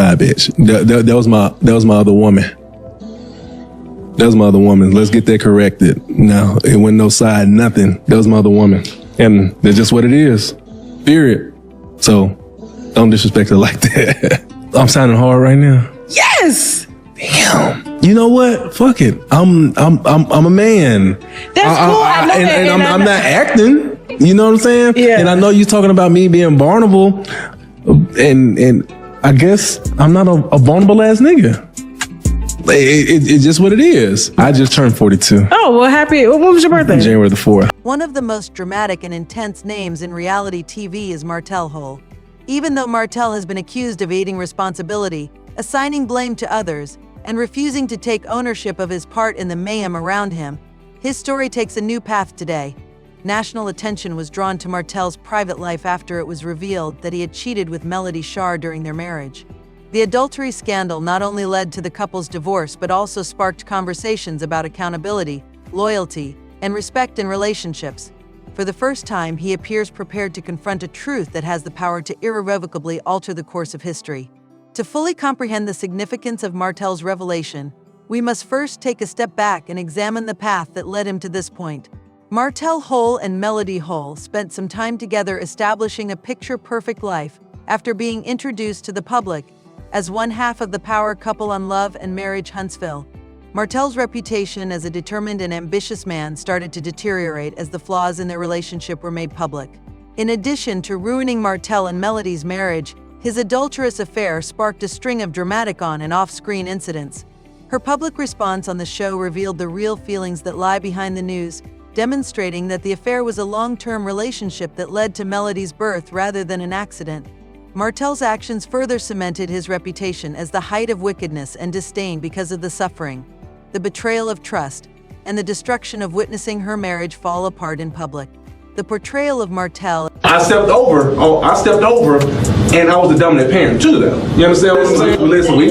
side bitch. That was my other woman. That was my other woman. Let's get that corrected. No, it wasn't no side, nothing. That was my other woman. And that's just what it is. Period. So don't disrespect her like that. I'm sounding hard right now. Yes. Damn. You know what? Fuck it. I'm a man. That's cool. I know that. And I'm not acting. You know what I'm saying? Yeah. And I know you're talking about me being vulnerable. And I guess I'm not a vulnerable ass nigga. It's just what it is. I just turned 42. Oh, well, happy. When was your birthday? January the 4th. One of the most dramatic and intense names in reality TV is Martell Holt. Even though Martell has been accused of evading responsibility, assigning blame to others, and refusing to take ownership of his part in the mayhem around him, his story takes a new path today. National attention was drawn to Martell's private life after it was revealed that he had cheated with Melody Shah during their marriage. The adultery scandal not only led to the couple's divorce but also sparked conversations about accountability, loyalty, and respect in relationships. For the first time, he appears prepared to confront a truth that has the power to irrevocably alter the course of history. To fully comprehend the significance of Martell's revelation, we must first take a step back and examine the path that led him to this point. Martell Holt and Melody Holt spent some time together establishing a picture-perfect life after being introduced to the public as one half of the power couple on Love and Marriage Huntsville. Martell's reputation as a determined and ambitious man started to deteriorate as the flaws in their relationship were made public. In addition to ruining Martell and Melody's marriage, his adulterous affair sparked a string of dramatic on- and off-screen incidents. Her public response on the show revealed the real feelings that lie behind the news, demonstrating that the affair was a long-term relationship that led to Melody's birth rather than an accident. Martell's actions further cemented his reputation as the height of wickedness and disdain because of the suffering, the betrayal of trust, and the destruction of witnessing her marriage fall apart in public. The portrayal of Martell. I stepped over, and I was the dominant parent too, though. You understand what I'm saying? Listen, we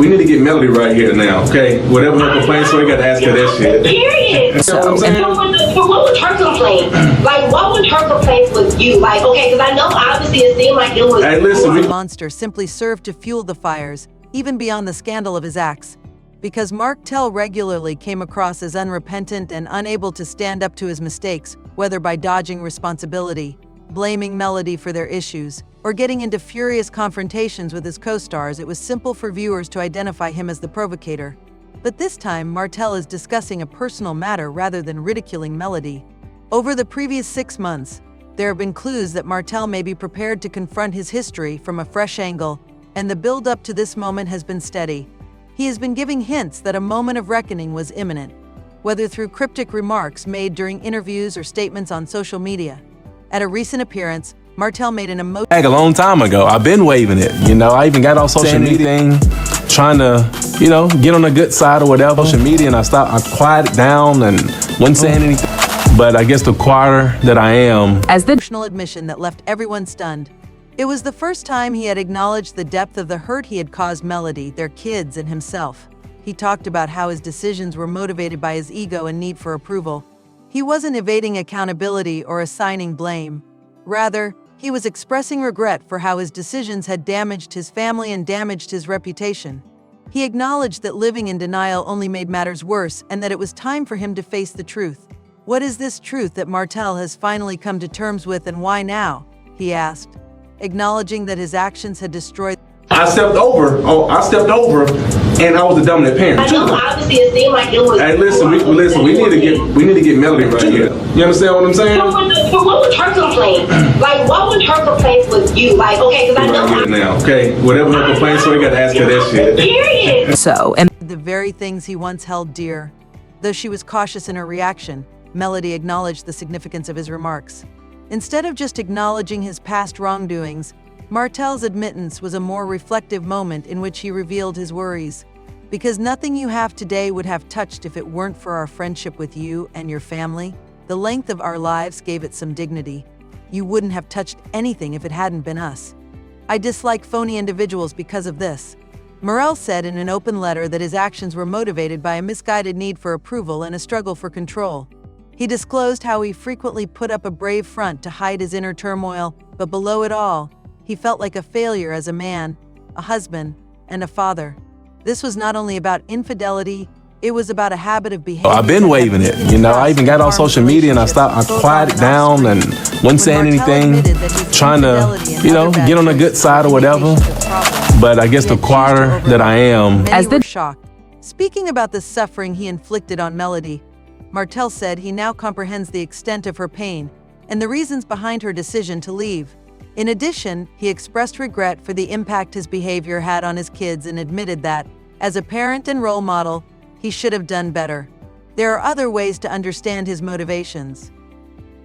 need to get Melody right here now, okay? Whatever her complaints, we gotta ask her that shit. Period. So what was her complaint? Like, what was her complaint with you? Like, okay, because I know obviously it seemed like it was. Hey, listen, The monster simply served to fuel the fires, even beyond the scandal of his acts. Because Martell regularly came across as unrepentant and unable to stand up to his mistakes, whether by dodging responsibility, blaming Melody for their issues, or getting into furious confrontations with his co-stars, it was simple for viewers to identify him as the provocator. But this time, Martell is discussing a personal matter rather than ridiculing Melody. Over the previous 6 months, there have been clues that Martell may be prepared to confront his history from a fresh angle, and the build-up to this moment has been steady. He has been giving hints that a moment of reckoning was imminent, whether through cryptic remarks made during interviews or statements on social media. At a recent appearance, Martell made an emotional A long time ago. I've been waving it. You know, I even got off social media trying to, get on the good side or whatever. Social media, and I quieted down and wasn't saying anything. But I guess the quieter that I am. as the emotional admission that left everyone stunned. It was the first time he had acknowledged the depth of the hurt he had caused Melody, their kids, and himself. He talked about how his decisions were motivated by his ego and need for approval. He wasn't evading accountability or assigning blame. Rather, he was expressing regret for how his decisions had damaged his family and damaged his reputation. He acknowledged that living in denial only made matters worse and that it was time for him to face the truth. What is this truth that Martell has finally come to terms with, and why now? He asked, acknowledging that his actions had destroyed. I stepped over, and I was the dominant parent I too. know obviously it seemed like it was. Hey, listen, we need to get Melody right here. You understand what I'm saying? So what was her complaint? Like, what was her complaint with you? Like, okay, because I know. Right here now, okay? Whatever her complaints, we gotta ask her that shit. Period. The very things he once held dear. Though she was cautious in her reaction, Melody acknowledged the significance of his remarks. Instead of just acknowledging his past wrongdoings, Martell's admittance was a more reflective moment in which he revealed his worries. Because nothing you have today would have touched if it weren't for our friendship with you and your family. The length of our lives gave it some dignity. You wouldn't have touched anything if it hadn't been us. I dislike phony individuals because of this. Martell said in an open letter that his actions were motivated by a misguided need for approval and a struggle for control. He disclosed how he frequently put up a brave front to hide his inner turmoil, but below it all, he felt like a failure as a man, a husband, and a father. This was not only about infidelity, it was about a habit of behavior. I've been waving it. You know, I even got on social media and I quieted down and wasn't saying anything, trying to, you know, get on the good side or whatever. But I guess the quieter that I am. Many were shocked. Speaking about the suffering he inflicted on Melody, Martell said he now comprehends the extent of her pain and the reasons behind her decision to leave. In addition, he expressed regret for the impact his behavior had on his kids and admitted that, as a parent and role model, he should have done better. There are other ways to understand his motivations.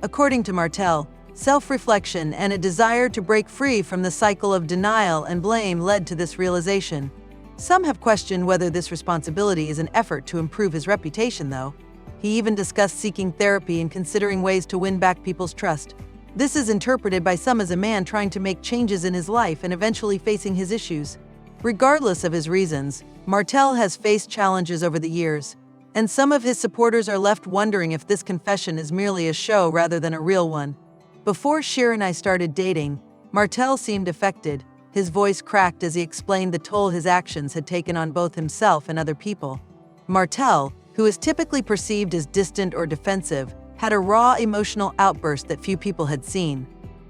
According to Martell, self-reflection and a desire to break free from the cycle of denial and blame led to this realization. Some have questioned whether this responsibility is an effort to improve his reputation, though. He even discussed seeking therapy and considering ways to win back people's trust. This is interpreted by some as a man trying to make changes in his life and eventually facing his issues. Regardless of his reasons, Martell has faced challenges over the years, and some of his supporters are left wondering if this confession is merely a show rather than a real one. Before Sheer and I started dating, Martell seemed affected. His voice cracked as he explained the toll his actions had taken on both himself and other people. Martell, who is typically perceived as distant or defensive, had a raw emotional outburst that few people had seen.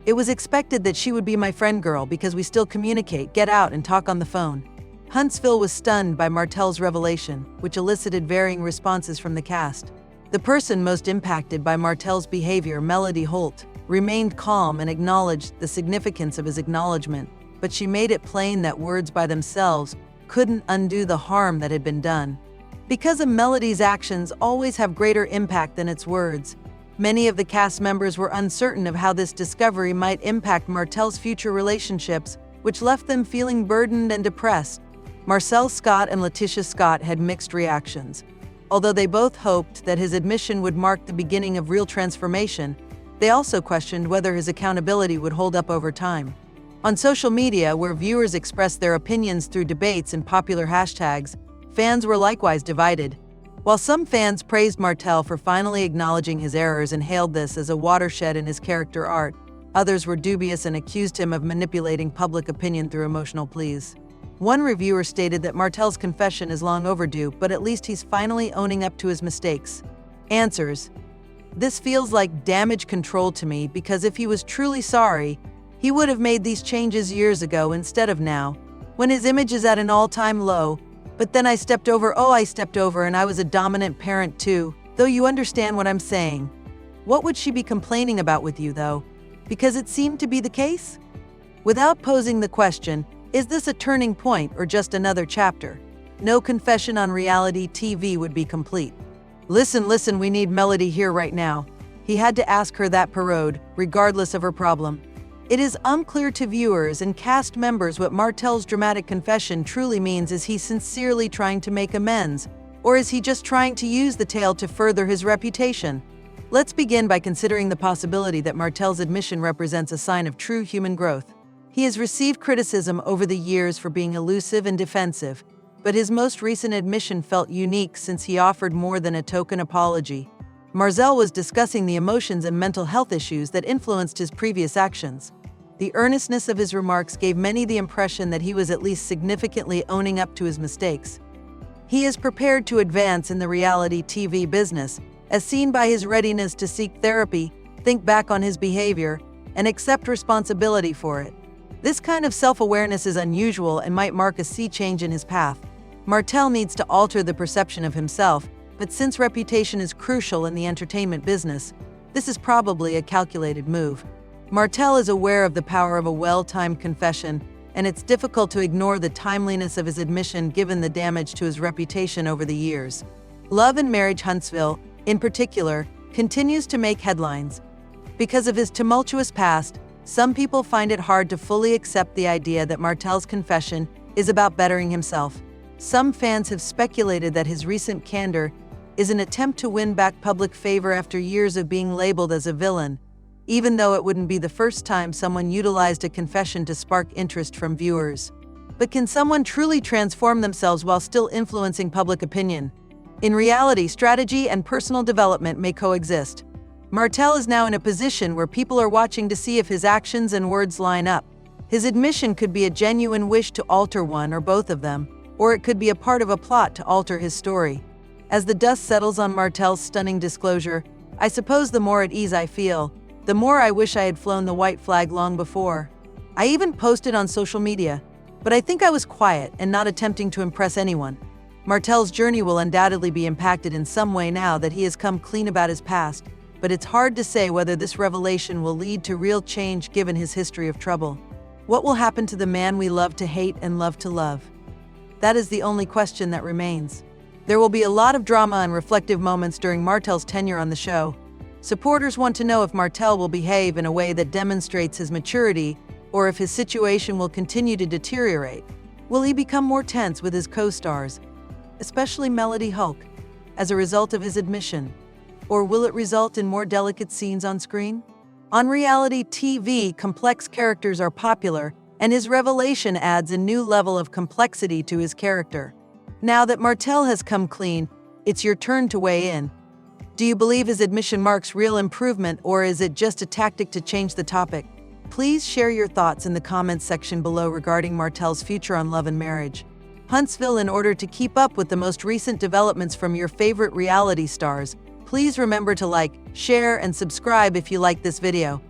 It was expected that she would be my friend girl because we still communicate, get out, and talk on the phone. Huntsville was stunned by Martell's revelation, which elicited varying responses from the cast. The person most impacted by Martell's behavior, Melody Holt, remained calm and acknowledged the significance of his acknowledgement, but she made it plain that words by themselves couldn't undo the harm that had been done. Because of Melody's actions always have greater impact than its words, many of the cast members were uncertain of how this discovery might impact Martell's future relationships, which left them feeling burdened and depressed. Marcel Scott and Letitia Scott had mixed reactions. Although they both hoped that his admission would mark the beginning of real transformation, they also questioned whether his accountability would hold up over time. On social media, where viewers expressed their opinions through debates and popular hashtags, fans were likewise divided. While some fans praised Martell for finally acknowledging his errors and hailed this as a watershed in his character arc, others were dubious and accused him of manipulating public opinion through emotional pleas. One reviewer stated that Martell's confession is long overdue, but at least he's finally owning up to his mistakes. Answers: this feels like damage control to me, because if he was truly sorry, he would have made these changes years ago instead of now, when his image is at an all-time low. But then I stepped over, and I was a dominant parent too, though you understand what I'm saying. What would she be complaining about with you, though? Because it seemed to be the case? Without posing the question, is this a turning point or just another chapter? No confession on reality TV would be complete. Listen, we need Melody here right now. He had to ask her that parode, regardless of her problem. It is unclear to viewers and cast members what Martell's dramatic confession truly means. Is he sincerely trying to make amends, or is he just trying to use the tale to further his reputation? Let's begin by considering the possibility that Martell's admission represents a sign of true human growth. He has received criticism over the years for being elusive and defensive, but his most recent admission felt unique since he offered more than a token apology. Martell was discussing the emotions and mental health issues that influenced his previous actions. The earnestness of his remarks gave many the impression that he was at least significantly owning up to his mistakes. He is prepared to advance in the reality TV business, as seen by his readiness to seek therapy, think back on his behavior, and accept responsibility for it. This kind of self-awareness is unusual and might mark a sea change in his path. Martell needs to alter the perception of himself, but since reputation is crucial in the entertainment business, this is probably a calculated move. Martell is aware of the power of a well-timed confession, and it's difficult to ignore the timeliness of his admission given the damage to his reputation over the years. Love and Marriage Huntsville, in particular, continues to make headlines. Because of his tumultuous past, some people find it hard to fully accept the idea that Martell's confession is about bettering himself. Some fans have speculated that his recent candor is an attempt to win back public favor after years of being labeled as a villain, even though it wouldn't be the first time someone utilized a confession to spark interest from viewers. But can someone truly transform themselves while still influencing public opinion? In reality, strategy and personal development may coexist. Martell is now in a position where people are watching to see if his actions and words line up. His admission could be a genuine wish to alter one or both of them, or it could be a part of a plot to alter his story. As the dust settles on Martell's stunning disclosure, I suppose the more at ease I feel, the more I wish I had flown the white flag long before. I even posted on social media, but I think I was quiet and not attempting to impress anyone. Martell's journey will undoubtedly be impacted in some way now that he has come clean about his past, but it's hard to say whether this revelation will lead to real change given his history of trouble. What will happen to the man we love to hate and love to love? That is the only question that remains. There will be a lot of drama and reflective moments during Martell's tenure on the show. Supporters want to know if Martell will behave in a way that demonstrates his maturity, or if his situation will continue to deteriorate. Will he become more tense with his co-stars, especially Melody Holt, as a result of his admission? Or will it result in more delicate scenes on screen? On reality TV, complex characters are popular, and his revelation adds a new level of complexity to his character. Now that Martell has come clean, it's your turn to weigh in. Do you believe his admission marks real improvement, or is it just a tactic to change the topic? Please share your thoughts in the comments section below regarding Martell's future on Love and Marriage. Huntsville, in order to keep up with the most recent developments from your favorite reality stars, please remember to like, share, and subscribe if you like this video.